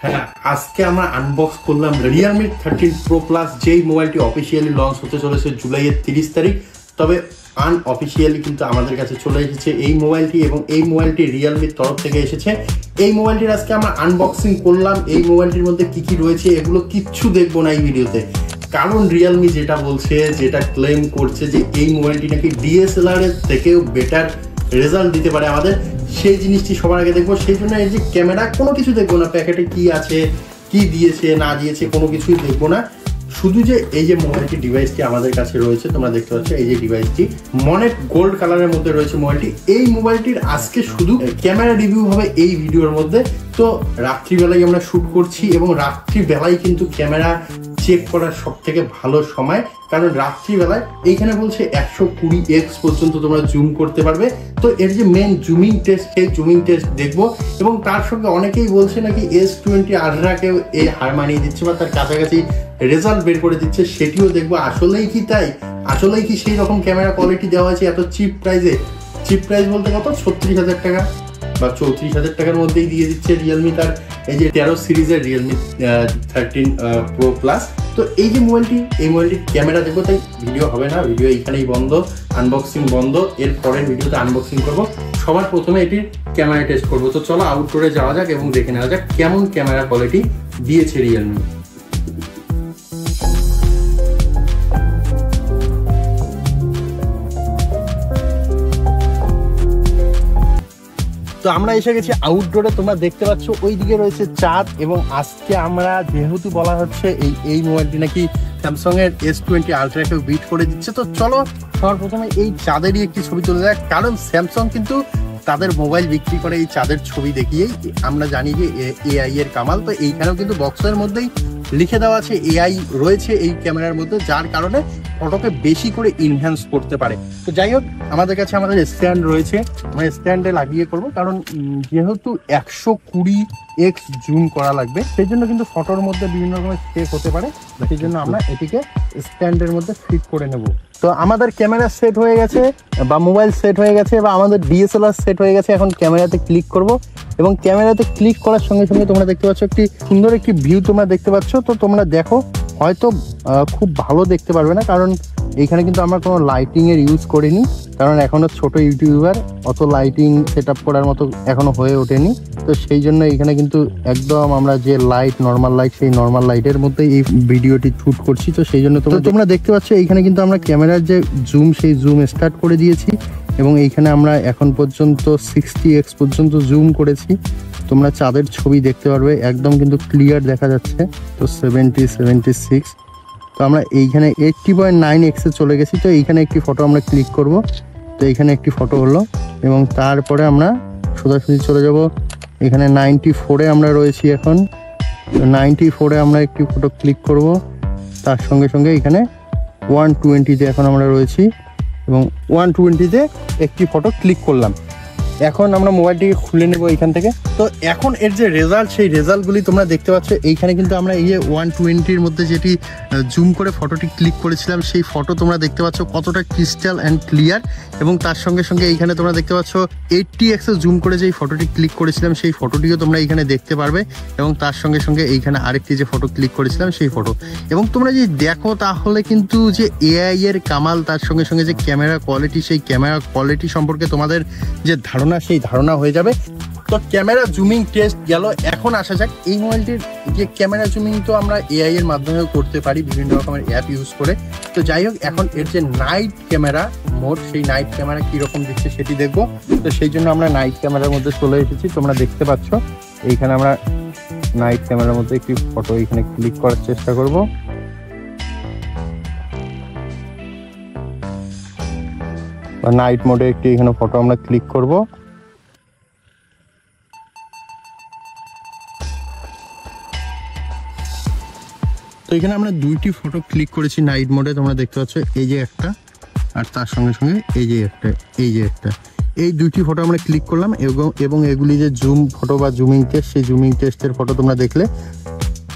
হ্যাঁ, আজকে আমরা আনবক্স করলাম Realme 13 Pro Plus, যেই মোবাইলটি অফিসিয়ালি লঞ্চ হতে চলেছে জুলাইয়ের 30 তারিখ। তবে আনঅফিসিয়ালি কিন্তু আমাদের কাছে চলে এসেছে এই মোবাইলটি, এবং এই মোবাইলটি রিয়েলমির তরফ থেকে এসেছে। এই মোবাইলটির আজকে আমরা আনবক্সিং করলাম। এই মোবাইলটির মধ্যে কি কি রয়েছে এগুলো কিচ্ছু দেখবো না এই ভিডিওতে, কারণ রিয়েলমি যেটা বলছে, যেটা ক্লেম করছে যে এই মোবাইলটি নাকি ডিএসএলআর এর থেকেও বেটার রেজাল্ট দিতে পারে আমাদের, সেই জিনিসটি সবার আগে দেখবো। সেই জন্য এই যে ক্যামেরা কোনো কিছু দেখবো না, প্যাকেটে কি আছে, কি দিয়েছে না দিয়েছে কোনো কিছুই দেখবো না। শুধু যে এই যে মোবাইলটি ডিভাইসটি আমাদের কাছে রয়েছে, তোমরা দেখতে পাচ্ছ এই যে ডিভাইসটি মনেট গোল্ড কালারের মধ্যে রয়েছে মোবাইলটি। এই মোবাইলটির আজকে শুধু ক্যামেরা রিভিউ হবে এই ভিডিওর মধ্যে। তো রাত্রিবেলায় আমরা শুট করছি, এবং রাত্রিবেলায় কিন্তু ক্যামেরা চেক করার সব থেকে ভালো সময়, কারণ রাত্রিবেলায় এইখানে বলছে 120x পর্যন্ত তোমরা জুম করতে পারবে। তো এর যে মেন জুমিং টেস্ট, সেই জুমিং টেস্ট দেখবো, এবং তার সঙ্গে অনেকেই বলছে নাকি S20 Ultra-কেও এই হার মানিয়ে দিচ্ছে বা তার কাছাকাছি রেজাল্ট বের করে দিচ্ছে, সেটিও দেখবো। আসলেই কি তাই? আসলেই কি সেই রকম ক্যামেরা কোয়ালিটি দেওয়া হয়েছে এত চিপ প্রাইসে? চিপ প্রাইস বলতে কত, 36,000 টাকা বা 34,000 টাকার মধ্যেই দিয়ে দিচ্ছে রিয়েলমি তার এই যে 13 সিরিজের Realme 13 Pro Plus। তো এই যে মোবাইলটি, এই মোবাইলটির ক্যামেরা দেখবো, তাই ভিডিও হবে না, ভিডিও এইখানেই বন্ধ, আনবক্সিং বন্ধ। এর পরের ভিডিওতে আনবক্সিং করবো। সবার প্রথমে এটির ক্যামেরা টেস্ট করবো। তো চলো আউটডোরে যাওয়া যাক এবং দেখে নেওয়া যাক কেমন ক্যামেরা কোয়ালিটি দিয়েছে রিয়েলমি। তো আমরা এসে গেছি আউটডোরে, তোমরা দেখতে পাচ্ছ ওইদিকে রয়েছে চাঁদ। এবং আজকে আমরা যেহেতু বলা হচ্ছে এই মোবাইলটি নাকি স্যামসাং এর S20 Ultra-কেও বিট করে দিচ্ছে, তো চলো সবার প্রথমে এই চাঁদেরই একটি ছবি তুলে দেয়। কারণ স্যামসাং কিন্তু তাদের মোবাইল বিক্রি করে এই চাঁদের ছবি দেখিয়েই। আমরা জানি যে AI এর কামাল। তো এইখানেও কিন্তু বক্সের মধ্যেই লিখে দেওয়া আছে AI রয়েছে এই ক্যামেরার মধ্যে, যার কারণে ফটোকে বেশি করে ইনহ্যান্স করতে পারে। তো যাই হোক, আমাদের কাছে আমাদের স্ট্যান্ড রয়েছে, আমরা স্ট্যান্ডে লাগিয়ে করব, কারণ যেহেতু 120x জুম করা লাগবে, সেই জন্য কিন্তু ফটোর মধ্যে বিভিন্ন রকমের চেক হতে পারে। সেই জন্য আমরা এটিকে স্ট্যান্ডের মধ্যে ফিট করে নেব। তো আমাদের ক্যামেরা সেট হয়ে গেছে, বা মোবাইল সেট হয়ে গেছে, বা আমাদের DSLR সেট হয়ে গেছে। এখন ক্যামেরাতে ক্লিক করব, এবং ক্যামেরাতে ক্লিক করার সঙ্গে সঙ্গে তোমরা দেখতে পাচ্ছ একটি সুন্দর একটি ভিউ তোমরা দেখতে পাচ্ছ। তো তোমরা দেখো, হয়তো খুব ভালো দেখতে পারবে না, কারণ এইখানে কিন্তু আমরা কোনো লাইটিং এর ইউজ করিনি, কারণ এখনো ছোট ইউটিউবার, অত লাইটিং সেট আপ করার মতো এখনো হয়ে ওঠেনি। তো সেই জন্য এখানে কিন্তু একদম আমরা যে লাইট, নর্মাল লাইট, সেই নর্মাল লাইটের মধ্যে এই ভিডিওটি শুট করছি। তো সেই জন্য তোমরা দেখতে পাচ্ছ এইখানে কিন্তু আমরা ক্যামেরার যে জুম, সেই জুম স্টার্ট করে দিয়েছি, এবং এইখানে আমরা এখন পর্যন্ত 60x পর্যন্ত জুম করেছি। তোমরা চাঁদের ছবি দেখতে পারবে, একদম কিন্তু ক্লিয়ার দেখা যাচ্ছে। তো 70, 76। তো আমরা এইখানে 80.9x এ চলে গেছি। তো এইখানে একটি ফটো আমরা ক্লিক করব। তো এইখানে একটি ফটো হলো, এবং তারপরে আমরা সোজাসুজি চলে যাব এখানে 94-এ আমরা রয়েছি এখন। তো 94-এ আমরা একটি ফটো ক্লিক করব। তার সঙ্গে সঙ্গে এখানে 120-তে এখন আমরা রয়েছি, এবং 120-তে একটি ফটো ক্লিক করলাম। এখন আমরা মোবাইলটিকে খুলে নেব এইখান থেকে। তো এখন এর যে রেজাল্ট, সেই রেজাল্টগুলি তোমরা দেখতে পাচ্ছ। এইখানে কিন্তু আমরা এই যে 120-র মধ্যে যেটি জুম করে ফটোটি ক্লিক করেছিলাম, সেই ফটো তোমরা দেখতে পাচ্ছ কতটা ক্রিস্টাল অ্যান্ড ক্লিয়ার। এবং তার সঙ্গে সঙ্গে এইখানে তোমরা দেখতে পাচ্ছ 80x জুম করে যেই ফটোটি ক্লিক করেছিলাম, সেই ফটোটিও তোমরা এইখানে দেখতে পারবে। এবং তার সঙ্গে সঙ্গে এইখানে আরেকটি যে ফটো ক্লিক করেছিলাম, সেই ফটো। এবং তোমরা যদি দেখো, তাহলে কিন্তু যে AI এর কামাল, তার সঙ্গে সঙ্গে যে ক্যামেরা কোয়ালিটি, সেই ক্যামেরা কোয়ালিটি সম্পর্কে তোমাদের যে ধারণা, সেই ধারণা হয়ে যাবে। তো ক্যামেরা জুমিং টেস্ট গেল, এখন আসা যাক এই মোবাইলটির যে ক্যামেরা জুমিং। তো আমরা AI এর মাধ্যমেও করতে পারি বিভিন্ন রকমের অ্যাপ ইউজ করে। তো যাই হোক, এখন এর যে নাইট ক্যামেরা মোড, সেই নাইট ক্যামেরা কিরকম দিচ্ছে সেটি দেখবো। তো সেই জন্য আমরা নাইট ক্যামেরার মধ্যে চলে এসেছি। তোমরা দেখতে পাচ্ছ এইখানে আমরা নাইট ক্যামেরার মধ্যে একটি ফটো এইখানে ক্লিক করার চেষ্টা করব। নাইট মোডে একটি এখানে ফটো আমরা ক্লিক করব। তো এখানে আমরা দুইটি ফটো ক্লিক করেছি নাইট মোডে, তোমরা দেখতে পাচ্ছ এই যে একটা, আর তার সঙ্গে সঙ্গে এই যে একটা, এই দুইটি ফটো আমরা ক্লিক করলাম। এবং এগুলি যে জুম ফটো বা জুমিং টেস্ট, সেই জুমিং টেস্টের ফটো তোমরা দেখলে।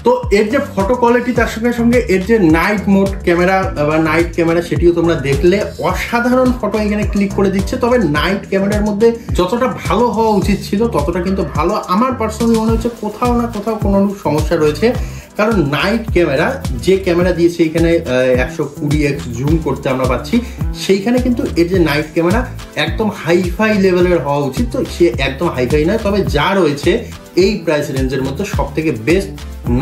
তো এর যে ফটো কোয়ালিটি তার সঙ্গে সঙ্গে এর যে নাইট মোড ক্যামেরা বা নাইট ক্যামেরা সেটিও তোমরা দেখলে অসাধারণ ফটো এখানে ক্লিক করে দিচ্ছে। তবে নাইট ক্যামেরার মধ্যে যতটা ভালো হওয়া উচিত ছিল ততটা কিন্তু ভালো আমার পার্সোনালি মনে হচ্ছে কোথাও না কোথাও কোনো সমস্যা রয়েছে। কারণ নাইট ক্যামেরা যে ক্যামেরা দিয়েছে এখানে 120x জুম করতে আমরা পাচ্ছি, সেইখানে কিন্তু এর যে নাইট ক্যামেরা একদম হাইফাই লেভেলের হওয়া উচিত। তো সে একদম হাইফাই নয়, তবে যা রয়েছে এই প্রাইস রেঞ্জের মধ্যে সব থেকে বেস্ট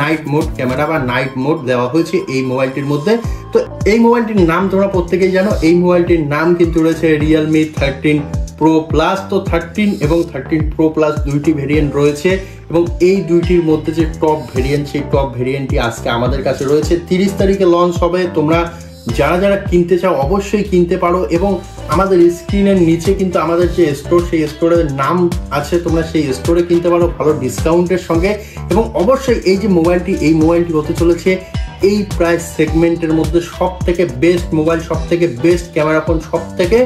নাইট মোড ক্যামেরা বা নাইট মোড দেওয়া হয়েছে এই মোবাইলটির মধ্যে। তো এই মোবাইলটির নাম তোমরা প্রত্যেকেই জানো, এই মোবাইলটির নাম কিন্তু রয়েছে Realme 13 Pro Plus। তো 13 এবং 13 Pro Plus দুইটি ভেরিয়েন্ট রয়েছে এবং এই দুইটির মধ্যে যে টপ ভেরিয়েন্ট সেই টপ ভেরিয়েন্টটি আজকে আমাদের কাছে রয়েছে। 30 তারিখে লঞ্চ হবে। তোমরা যারা যারা কিনতে চাও অবশ্যই কিনতে পারো এবং আমাদের স্ক্রিনের নিচে কিন্তু আমাদের যে স্টোর সেই স্টোরের নাম আছে, তোমরা সেই স্টোরে কিনতে পারো ভালো ডিসকাউন্টের সঙ্গে। এবং অবশ্যই এই যে মোবাইলটি এই মোবাইলটি হতে চলেছে এই প্রাইস সেগমেন্টের মধ্যে সব থেকে বেস্ট মোবাইল, সব থেকে বেস্ট ক্যামেরা ফোন, সব থেকে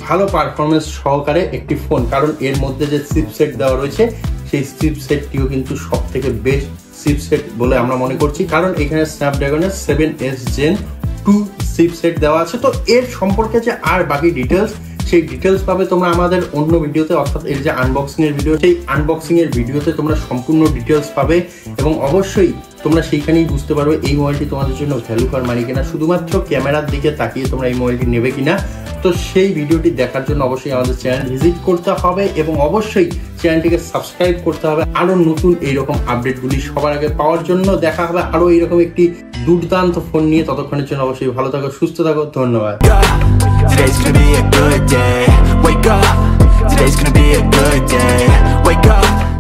ভালো পারফরমেন্স সহকারে একটি ফোন। কারণ এর মধ্যে যে চিপসেট দেওয়া রয়েছে সেই চিপসেটটিও কিন্তু সব থেকে বেস্ট চিপসেট বলে আমরা মনে করছি, কারণ এখানে স্ন্যাপড্রাগনের 7S Gen 2 চিপসেট দেওয়া আছে। তো এর সম্পর্কে যে আর বাকি ডিটেলস সেই ডিটেলস পাবে তোমরা আমাদের অন্য ভিডিওতে, অর্থাৎ এর যে আনবক্সিং এর ভিডিও সেই আনবক্সিং এর ভিডিওতে তোমরা সম্পূর্ণ ডিটেলস পাবে এবং অবশ্যই তোমরা সেইখানেই বুঝতে পারবে এই মোবাইলটি তোমাদের জন্য ভ্যালু ফর মানি কিনা, শুধুমাত্র ক্যামেরার দিকে তাকিয়ে তোমরা এই মোবাইলটি নেবে কিনা। তো সেই ভিডিওটি দেখার জন্য অবশ্যই আমাদের চ্যানেল ভিজিট করতে হবে এবং অবশ্যই চ্যানেলটিকে সাবস্ক্রাইব করতে হবে আরো নতুন এইরকম আপডেটগুলি সবার আগে পাওয়ার জন্য। দেখা হবে আরো এইরকম একটি দুর্দান্ত ফোন নিয়ে। ততক্ষণের জন্য অবশ্যই ভালো থাকো, সুস্থ থাকো, ধন্যবাদ। Today's gonna be a good day. Wake up. Today's gonna be a good day. Wake up.